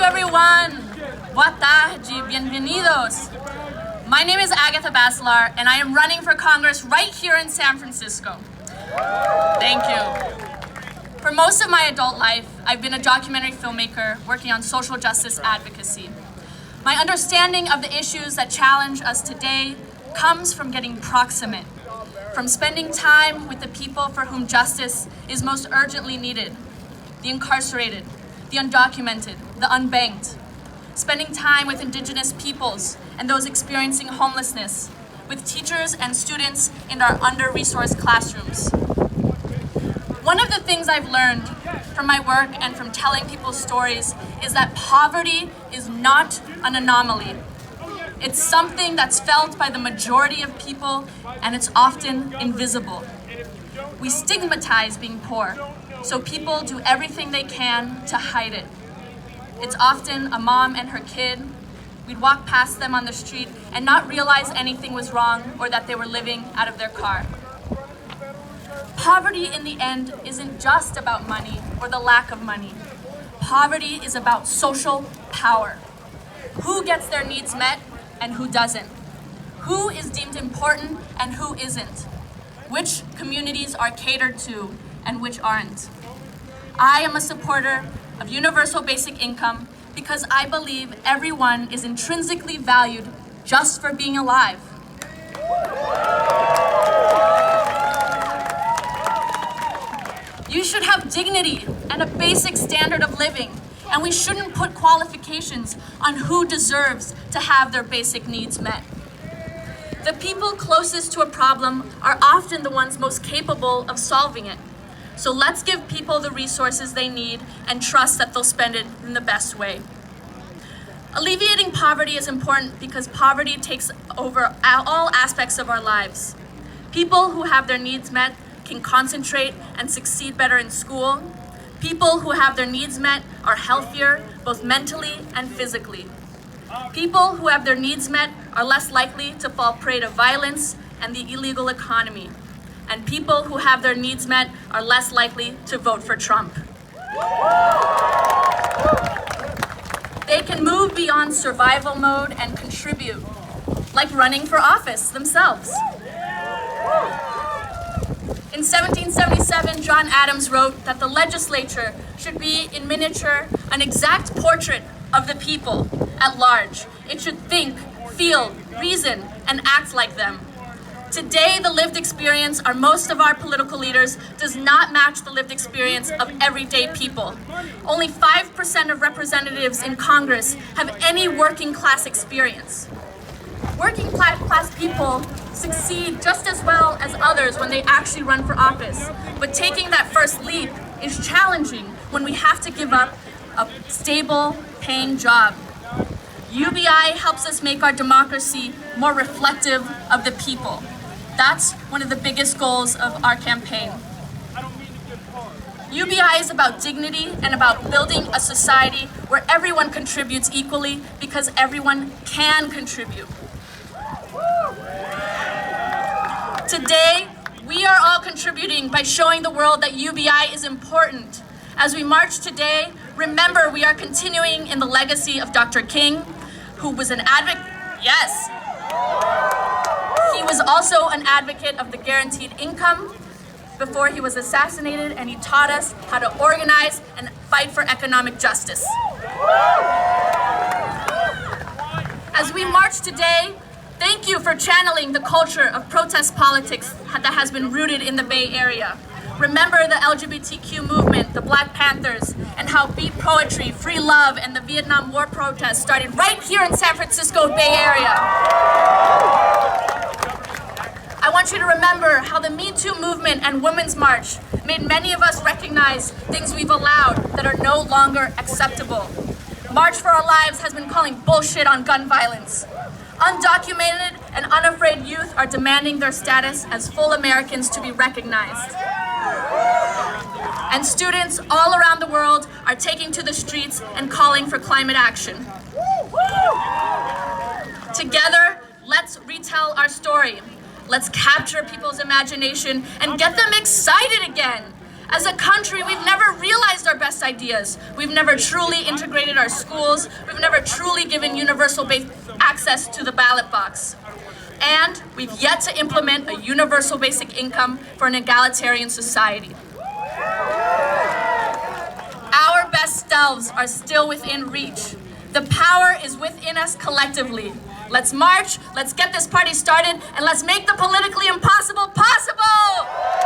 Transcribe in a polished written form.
everyone. Boa tarde, bienvenidos. My name is Agatha Bacelar, and I am running for Congress right here in San Francisco. Thank you. For most of my adult life, I've been a documentary filmmaker working on social justice advocacy. My understanding of the issues that challenge us today comes from getting proximate, from spending time with the people for whom justice is most urgently needed, the incarcerated, the undocumented, the unbanked, spending time with Indigenous peoples and those experiencing homelessness, with teachers and students in our under-resourced classrooms. One of the things I've learned from my work and from telling people's stories is that poverty is not an anomaly. It's something that's felt by the majority of people, and it's often invisible. We stigmatize being poor, so people do everything they can to hide it. It's often a mom and her kid. We'd walk past them on the street and not realize anything was wrong or that they were living out of their car. Poverty in the end isn't just about money or the lack of money. Poverty is about social power. Who gets their needs met and who doesn't? Who is deemed important and who isn't? Which communities are catered to and which aren't? I am a supporter of universal basic income because I believe everyone is intrinsically valued just for being alive. You should have dignity and a basic standard of living, and we shouldn't put qualifications on who deserves to have their basic needs met. The people closest to a problem are often the ones most capable of solving it. So let's give people the resources they need and trust that they'll spend it in the best way. Alleviating poverty is important because poverty takes over all aspects of our lives. People who have their needs met can concentrate and succeed better in school. People who have their needs met are healthier, both mentally and physically. People who have their needs met are less likely to fall prey to violence and the illegal economy. And people who have their needs met are less likely to vote for Trump. They can move beyond survival mode and contribute, like running for office themselves. In 1777, John Adams wrote that the legislature should be, in miniature, an exact portrait of the people at large. It should think, feel, reason, and act like them. Today, the lived experience of most of our political leaders does not match the lived experience of everyday people. Only 5% of representatives in Congress have any working class experience. Working class people succeed just as well as others when they actually run for office. But taking that first leap is challenging when we have to give up a stable, paying job. UBI helps us make our democracy more reflective of the people. That's one of the biggest goals of our campaign. UBI is about dignity and about building a society where everyone contributes equally because everyone can contribute. Today, we are all contributing by showing the world that UBI is important. As we march today, remember we are continuing in the legacy of Dr. King, who was an advocate. Yes. He was also an advocate of the guaranteed income before he was assassinated, and he taught us how to organize and fight for economic justice. As we march today, thank you for channeling the culture of protest politics that has been rooted in the Bay Area. Remember the LGBTQ movement, the Black Panthers, and how beat poetry, free love, and the Vietnam War protests started right here in San Francisco Bay Area. I want you to remember how the Me Too movement and Women's March made many of us recognize things we've allowed that are no longer acceptable. March for Our Lives has been calling bullshit on gun violence. Undocumented and unafraid youth are demanding their status as full Americans to be recognized. And students all around the world are taking to the streets and calling for climate action. Together, let's retell our story. Let's capture people's imagination and get them excited again. As a country, we've never realized our best ideas. We've never truly integrated our schools. We've never truly given universal access to the ballot box. And we've yet to implement a universal basic income for an egalitarian society. Our best selves are still within reach. The power is within us collectively. Let's march, let's get this party started, and let's make the politically impossible possible!